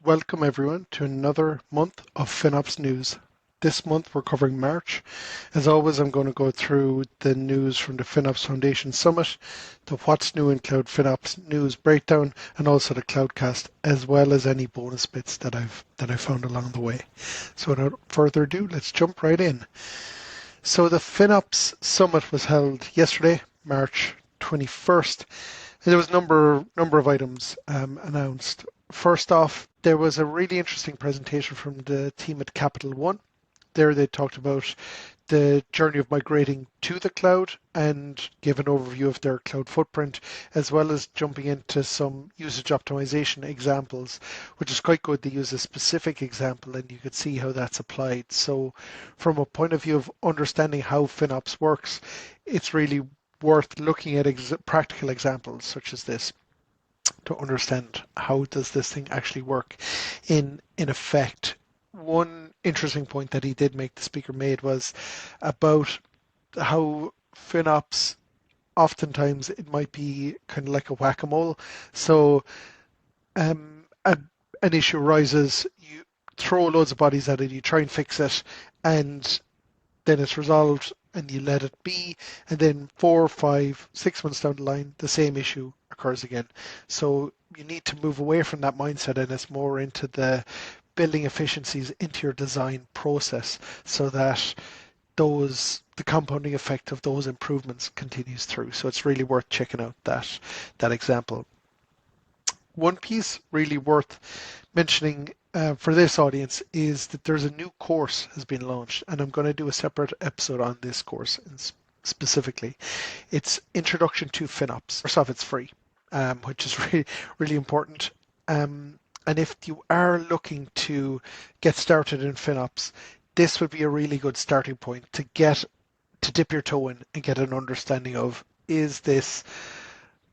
Welcome everyone to another month of FinOps news. This month we're covering March. As always, I'm going to go through the news from the FinOps Foundation Summit, the What's New in Cloud FinOps news breakdown, and also the Cloudcast, as well as any bonus bits that I've found along the way. So without further ado, let's jump right in. So the FinOps Summit was held yesterday, March 21st. And there was a number of items announced. First off, there was a really interesting presentation from the team at Capital One. There they talked about the journey of migrating to the cloud and gave an overview of their cloud footprint, as well as jumping into some usage optimization examples, which is quite good. They use a specific example and you could see how that's applied. So from a point of view of understanding how FinOps works, it's really worth looking at practical examples such as this to understand how does this thing actually work in effect. One interesting point that he did make, the speaker made, was about how FinOps oftentimes it might be kind of like a whack-a-mole. So um, a, an issue arises, you throw loads of bodies at it, you try and fix it, and then it's resolved and you let it be, and then 4, 5, 6 months down the line, the same issue occurs again. So you need to move away from that mindset, and it's more into the building efficiencies into your design process so that the compounding effect of those improvements continues through. So it's really worth checking out that example. One piece really worth mentioning for this audience is that there's a new course has been launched, and I'm going to do a separate episode on this course specifically. It's Introduction to FinOps. First off, it's free, which is really important. And if you are looking to get started in FinOps, this would be a really good starting point to dip your toe in and get an understanding of, does this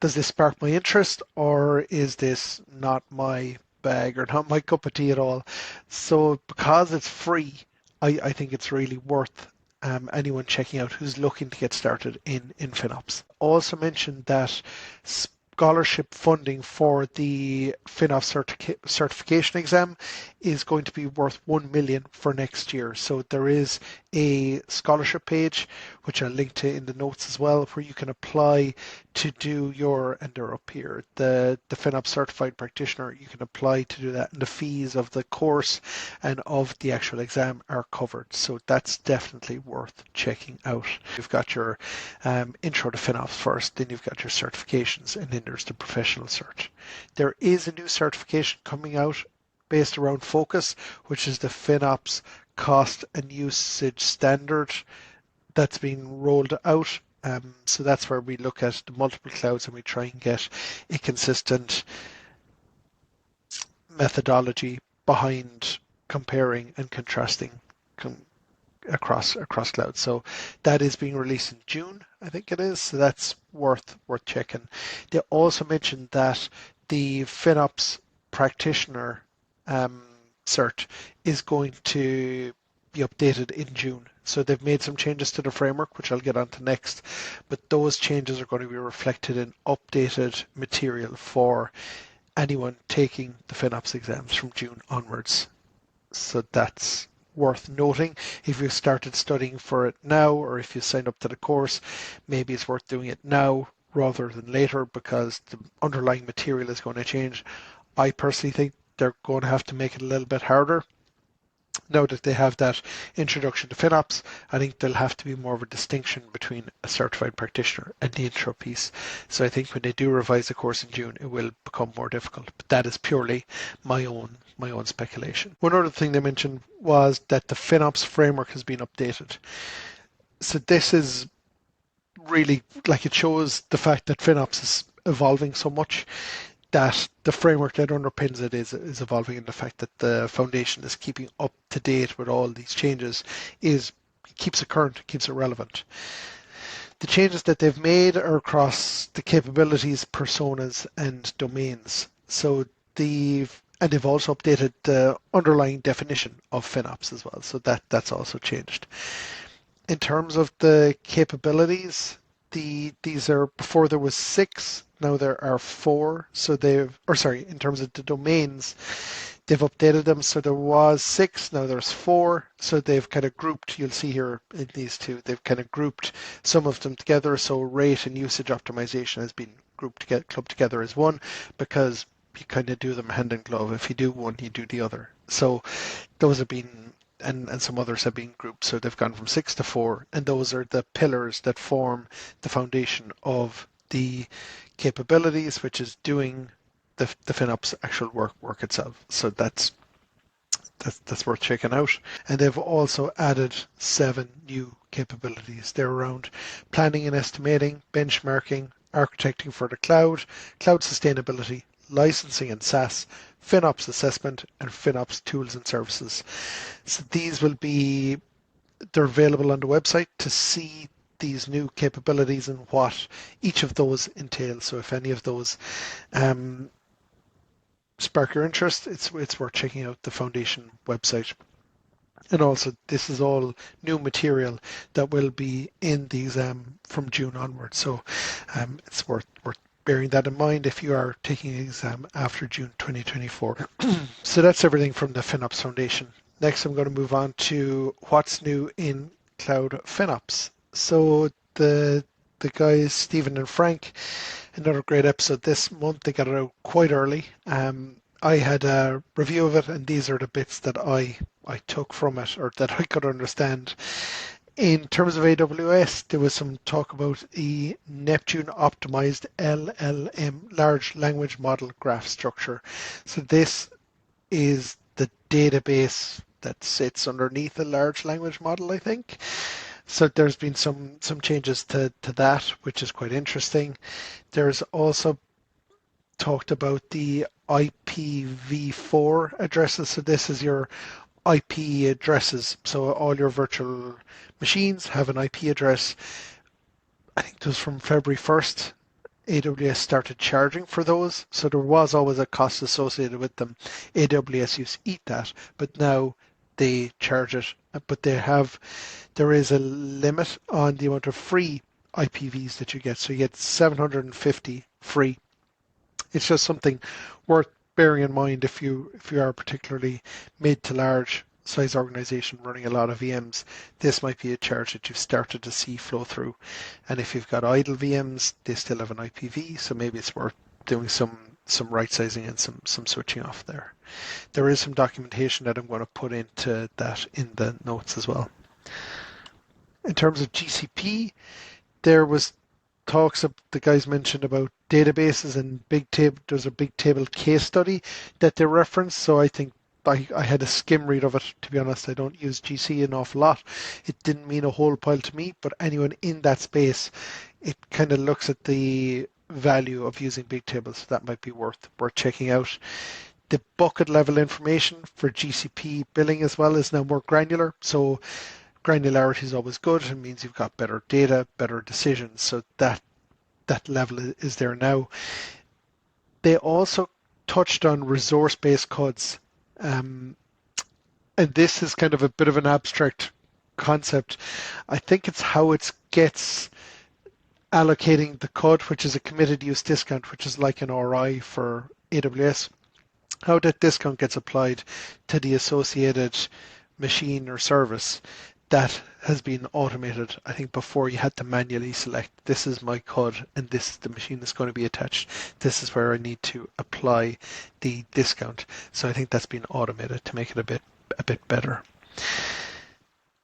spark my interest, or is this not my bag or not my cup of tea at all? So because it's free, I think it's really worth anyone checking out who's looking to get started in FinOps. Also mentioned that scholarship funding for the FinOps certification exam is going to be worth 1 million for next year. So there is a scholarship page, which I'll link to in the notes as well, where you can apply to do and they're up here, the FinOps certified practitioner. You can apply to do that, and the fees of the course and of the actual exam are covered. So that's definitely worth checking out. You've got your intro to FinOps first, then you've got your certifications, and then there's the professional cert. There is a new certification coming out based around Focus, which is the FinOps cost and usage standard that's being rolled out. So that's where we look at the multiple clouds and we try and get a consistent methodology behind comparing and contrasting across clouds. So that is being released in June, I think it is. So that's worth checking. They also mentioned that the FinOps practitioner cert is going to be updated in June. So they've made some changes to the framework, which I'll get onto next, but those changes are going to be reflected in updated material for anyone taking the FinOps exams from June onwards. So that's worth noting. If you've started studying for it now, or if you signed up to the course, maybe it's worth doing it now rather than later, because the underlying material is going to change. I personally think they're going to have to make it a little bit harder. Now that they have that introduction to FinOps, I think there'll have to be more of a distinction between a certified practitioner and the intro piece. So I think when they do revise the course in June, it will become more difficult. But that is purely my own speculation. One other thing they mentioned was that the FinOps framework has been updated. So this is really, like, it shows the fact that FinOps is evolving so much, that the framework that underpins it is evolving, and the fact that the foundation is keeping up to date with all these changes keeps it current, keeps it relevant. The changes that they've made are across the capabilities, personas, and domains. So they've also updated the underlying definition of FinOps as well. So that's also changed. In terms of the capabilities, these are, before there was 6, now there are 4. So in terms of the domains, They've updated them, so there was 6, now there's 4. So they've kind of grouped, you'll see here in these two, they've kind of grouped some of them together. So rate and usage optimization has been grouped together, clubbed together as one, because you kind of do them hand in glove. If you do one, you do the other. So those have been, and some others have been grouped. So they've gone from 6 to 4, and those are the pillars that form the foundation of the capabilities, which is doing the FinOps actual work itself. So that's worth checking out. And they've also added 7 new capabilities. They're around planning and estimating, benchmarking, architecting for the cloud sustainability, licensing and SaaS, FinOps assessment, and FinOps tools and services. So they're available on the website to see these new capabilities and what each of those entails. So if any of those spark your interest, it's worth checking out the foundation website. And also, this is all new material that will be in the exam from June onwards. So it's worth bearing that in mind if you are taking an exam after June 2024. So that's everything from the FinOps Foundation. Next, I'm going to move on to what's new in Cloud FinOps. So the guys, Stephen and Frank, another great episode this month. They got it out quite early. I had a review of it, and these are the bits that I took from it, or that I could understand. In terms of AWS, there was some talk about a Neptune optimized LLM, large language model graph structure. So this is the database that sits underneath a large language model, I think. So there's been some changes to that, which is quite interesting. There's also talked about the IPv4 addresses. So this is your IP addresses. So all your virtual machines have an IP address. I think it was from February 1st. AWS started charging for those. So there was always a cost associated with them. AWS used to eat that, but now they charge it. But there is a limit on the amount of free IPVs that you get. So you get 750 free. It's just something worth bearing in mind if you are particularly mid to large size organization running a lot of VMs. This might be a charge that you've started to see flow through. And if you've got idle VMs, they still have an IPv, so maybe it's worth doing some right sizing and some switching off there. There is some documentation that I'm going to put into that in the notes as well. In terms of GCP, there was talks of the guys mentioned about databases and big table. There's a big table case study that they referenced. So I think I had a skim read of it. To be honest, I don't use GC an awful lot. It didn't mean a whole pile to me, but anyone in that space, it kind of looks at the value of using big tables. So that might be worth checking out. The bucket level information for GCP billing as well is now more granular. So granularity is always good. It means you've got better data, better decisions. So that level is there now. They also touched on resource-based CUDs. And this is kind of a bit of an abstract concept. I think it's how it gets allocating the CUD, which is a committed use discount, which is like an RI for AWS, how that discount gets applied to the associated machine or service. That has been automated. I think before you had to manually select, this is my CUD and this is the machine that's going to be attached. This is where I need to apply the discount. So I think that's been automated to make it a bit better.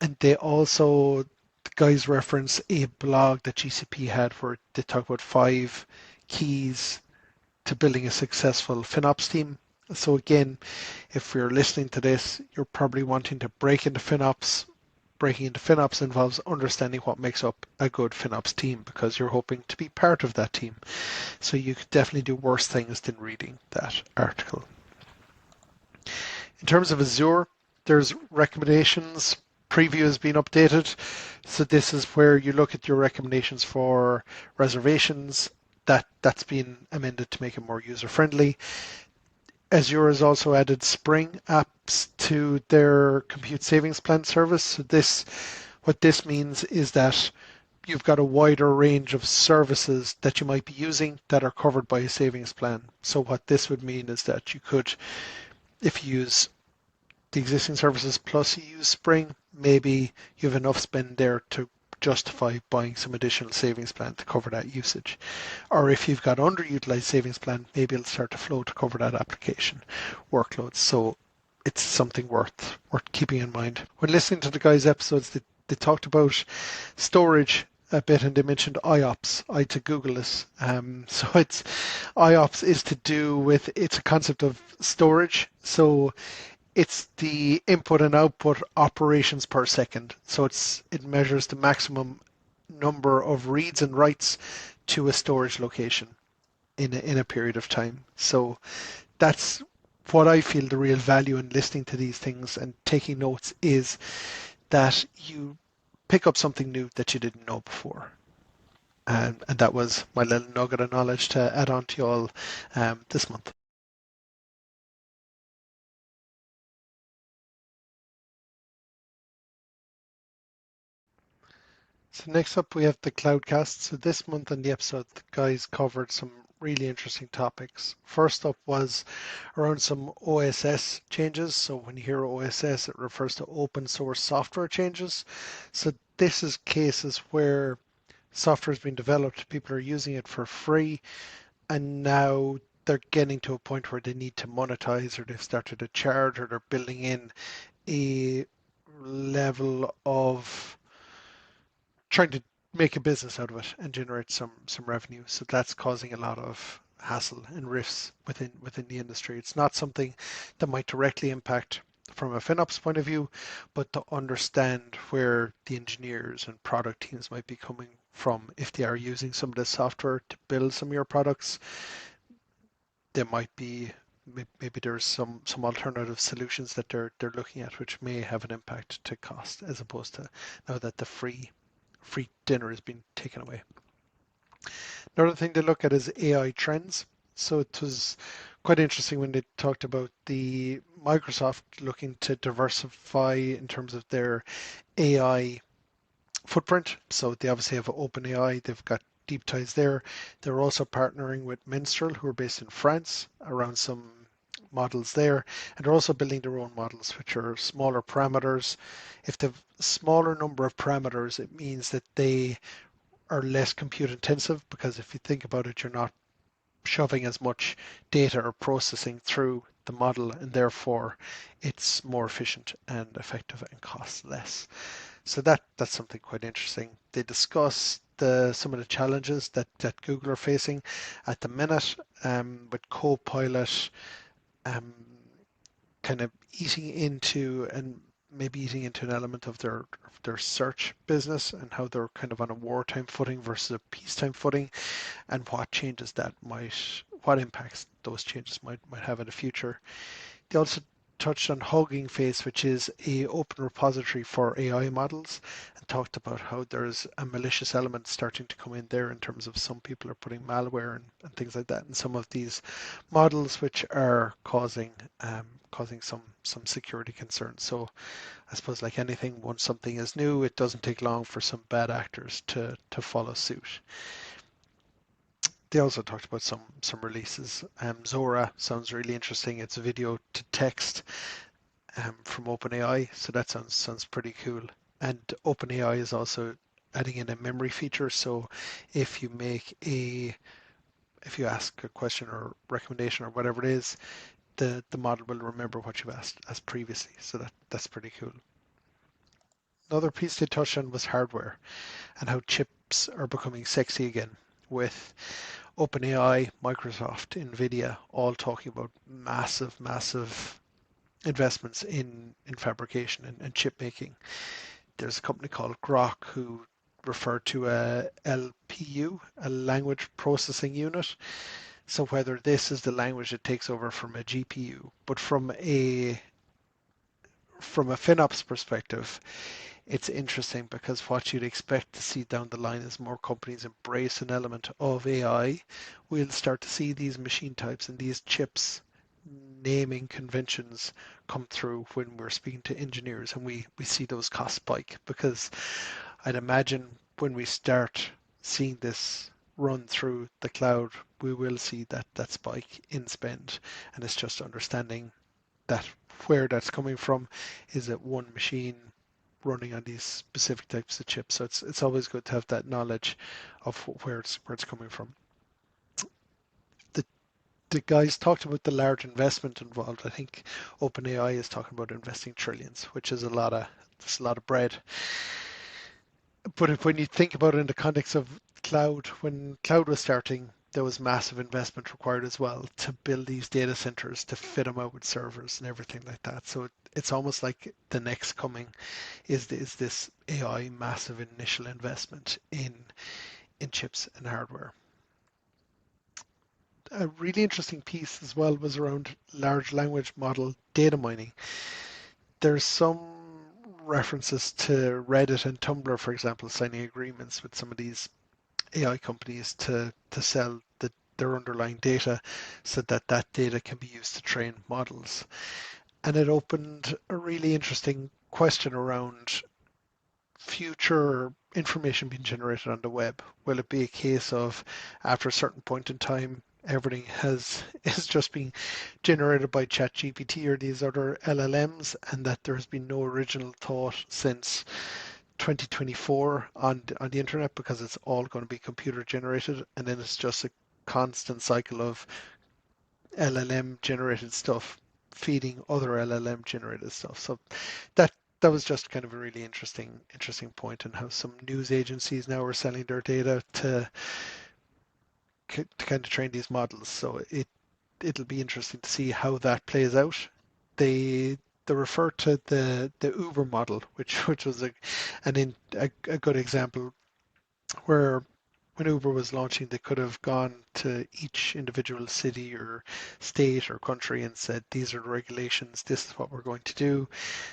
And they also, the guys reference a blog that GCP had where they talk about 5 keys to building a successful FinOps team. So again, if you're listening to this, you're probably wanting to break into FinOps. Breaking into FinOps involves understanding what makes up a good FinOps team because you're hoping to be part of that team. So you could definitely do worse things than reading that article. In terms of Azure, there's recommendations. Preview has been updated. So this is where you look at your recommendations for reservations. That's been amended to make it more user-friendly. Azure has also added Spring apps to their compute savings plan service. So what this means is that you've got a wider range of services that you might be using that are covered by a savings plan. So what this would mean is that you could If you use the existing services plus you use Spring, maybe you have enough spend there to justify buying some additional savings plan to cover that usage. Or if you've got underutilized savings plan, maybe it'll start to flow to cover that application workload. So it's something worth keeping in mind. When listening to the guys' episodes, they talked about storage a bit and they mentioned IOPS. I had to Google this. So it's IOPS is to do with it's a concept of storage. So it's the input and output operations per second. So it measures the maximum number of reads and writes to a storage location in a period of time. So that's what I feel the real value in listening to these things and taking notes is that you pick up something new that you didn't know before. And that was my little nugget of knowledge to add on to you all this month. So next up we have the Cloudcast. So this month in the episode, the guys covered some really interesting topics. First up was around some OSS changes. So when you hear OSS, it refers to open source software changes. So this is cases where software has been developed, people are using it for free, and now they're getting to a point where they need to monetize or they've started to charge or they're building in a level of trying to make a business out of it and generate some revenue. So that's causing a lot of hassle and rifts within the industry. It's not something that might directly impact from a FinOps point of view, but to understand where the engineers and product teams might be coming from if they are using some of this software to build some of your products, there might be maybe there's some alternative solutions that they're looking at which may have an impact to cost as opposed to now that the free dinner has been taken away. Another thing to look at is AI trends. So it was quite interesting when they talked about the Microsoft looking to diversify in terms of their AI footprint. So they obviously have OpenAI, they've got deep ties there. They're also partnering with Minstrel, who are based in France, around some models there. And they're also building their own models, which are smaller parameters. If they have a smaller number of parameters, it means that they are less compute intensive because if you think about it, you're not shoving as much data or processing through the model and therefore it's more efficient and effective and costs less. So that's something quite interesting. They discuss some of the challenges that Google are facing at the minute with Copilot um, kind of eating into and maybe eating into an element of their search business and how they're kind of on a wartime footing versus a peacetime footing and what impacts those changes might have in the future. They also touched on Hugging Face, which is a open repository for AI models, and talked about how there's a malicious element starting to come in there in terms of some people are putting malware and things like that in some of these models, which are causing some security concerns. So I suppose like anything, once something is new, it doesn't take long for some bad actors to follow suit. They also talked about some releases. Zora sounds really interesting. It's video to text from OpenAI, so that sounds pretty cool. And OpenAI is also adding in a memory feature. So if you make a if you ask a question or recommendation or whatever it is, the model will remember what you've asked as previously. So that's pretty cool. Another piece they touched on was hardware and how chips are becoming sexy again with OpenAI, Microsoft, Nvidia all talking about massive investments in fabrication and chip making. There's a company called Grok who refer to a LPU, a language processing unit. So whether this is the language that takes over from a GPU, but from a FinOps perspective, it's interesting because what you'd expect to see down the line as more companies embrace an element of AI, we'll start to see these machine types and these chips naming conventions come through when we're speaking to engineers and we see those costs spike because I'd imagine when we start seeing this run through the cloud, we will see that spike in spend and it's just understanding that where that's coming from. Is it one machine running on these specific types of chips? So it's always good to have that knowledge of where it's coming from. The the guys talked about the large investment involved. I think OpenAI is talking about investing trillions, which is a lot of bread. But when you think about it in the context of cloud, when cloud was starting, there was massive investment required as well to build these data centers, to fit them out with servers and everything like that. So it's almost like the next coming is this AI massive initial investment in chips and hardware. A really interesting piece as well was around large language model data mining. There's some references to Reddit and Tumblr, for example, signing agreements with some of these AI companies to sell their underlying data so that that data can be used to train models. And it opened a really interesting question around future information being generated on the web. Will it be a case of after a certain point in time, everything has is just being generated by ChatGPT or these other LLMs, and that there has been no original thought since 2024 on the internet because it's all going to be computer generated, and then it's just a constant cycle of LLM generated stuff feeding other LLM generated stuff. So that that was just kind of a really interesting point, and how some news agencies now are selling their data to kind of train these models. So it'll be interesting to see how that plays out. They they refer to the Uber model, which was a good example where when Uber was launching, they could have gone to each individual city or state or country and said, these are the regulations, this is what we're going to do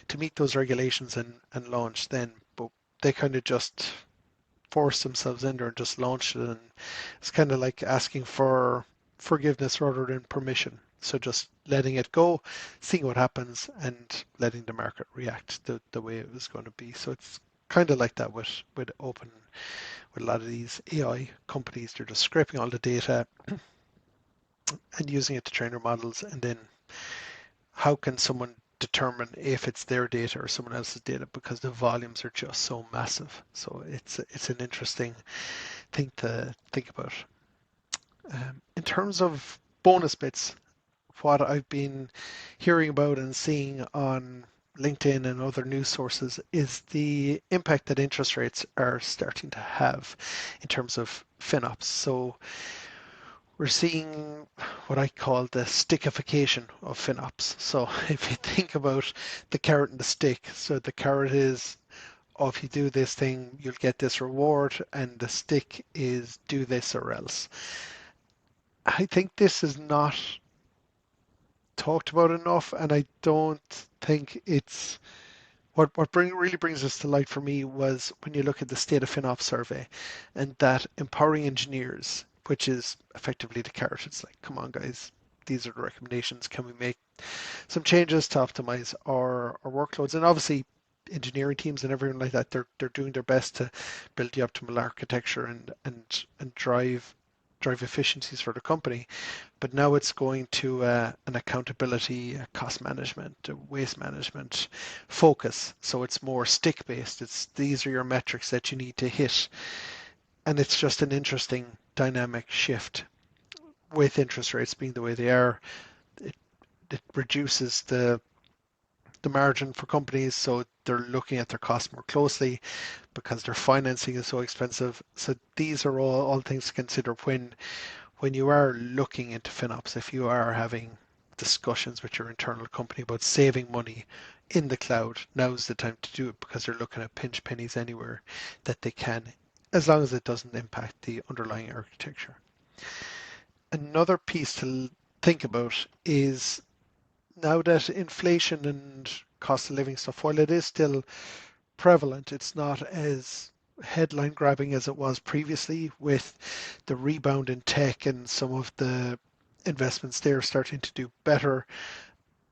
to meet those regulations and launch then. But they kind of just forced themselves in there and just launched it. And it's kind of like asking for forgiveness rather than permission. So just letting it go, seeing what happens, and letting the market react the way it was going to be. So it's kind of like that with open with a lot of these AI companies. They're just scraping all the data and using it to train their models. And then how can someone determine if it's their data or someone else's data, because the volumes are just so massive. So it's an interesting thing to think about. In terms of bonus bits, what I've been hearing about and seeing on LinkedIn and other news sources is the impact that interest rates are starting to have in terms of FinOps. So we're seeing what I call the stickification of FinOps. So if you think about the carrot and the stick, so the carrot is, oh, if you do this thing, you'll get this reward, and the stick is do this or else. I think this is not talked about enough, and I don't think it's really brings this to light for me was when you look at the State of FinOps survey, and that empowering engineers, which is effectively the carrot. It's like, come on, guys, these are the recommendations. Can we make some changes to optimize our workloads? And obviously, engineering teams and everyone like that, they're doing their best to build the optimal architecture and drive efficiencies for the company. But now it's going to an accountability, a cost management, a waste management focus. So it's more stick based. It's these are your metrics that you need to hit, and it's just an interesting dynamic shift with interest rates being the way they are. It, it reduces the margin for companies, so they're looking at their costs more closely because their financing is so expensive. So these are all things to consider when you are looking into FinOps. If you are having discussions with your internal company about saving money in the cloud, now's the time to do it, because they're looking at pinch pennies anywhere that they can, as long as it doesn't impact the underlying architecture. Another piece to think about is now that inflation and cost of living stuff, while it is still prevalent, it's not as headline grabbing as it was previously, with the rebound in tech and some of the investments there starting to do better.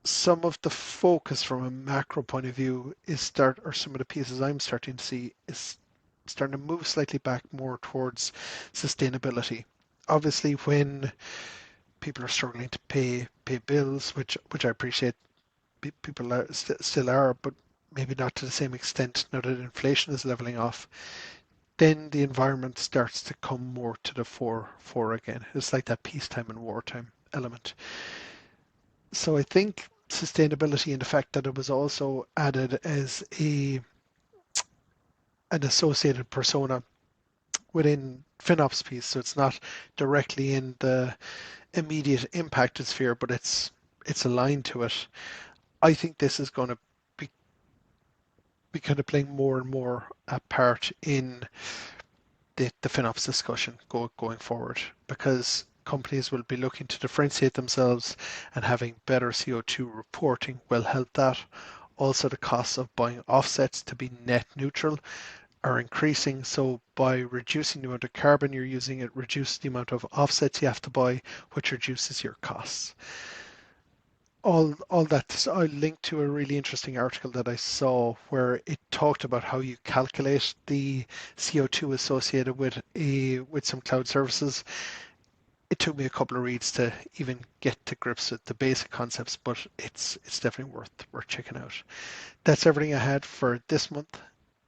Some of the focus from a macro point of view or some of the pieces I'm starting to see is starting to move slightly back more towards sustainability. Obviously, when people are struggling to pay bills, which I appreciate, people still are, but maybe not to the same extent now that inflation is leveling off, then the environment starts to come more to the fore again. It's like that peacetime and wartime element. So I think sustainability and the fact that it was also added as an associated persona within FinOps piece, so it's not directly in the immediate impacted sphere, but it's aligned to it. I think this is going to be, be kind of playing more and more a part in the FinOps discussion going forward, because companies will be looking to differentiate themselves, and having better CO2 reporting will help that. Also, the costs of buying offsets to be net neutral are increasing. So by reducing the amount of carbon you're using, it reduces the amount of offsets you have to buy, which reduces your costs. All that I linked to a really interesting article that I saw where it talked about how you calculate the CO2 associated with some cloud services. It took me a couple of reads to even get to grips with the basic concepts, but it's definitely worth checking out. That's everything I had for this month.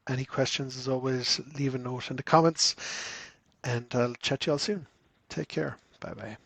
Any questions, as always, leave a note in the comments, and I'll chat to you all soon. Take care. Bye bye.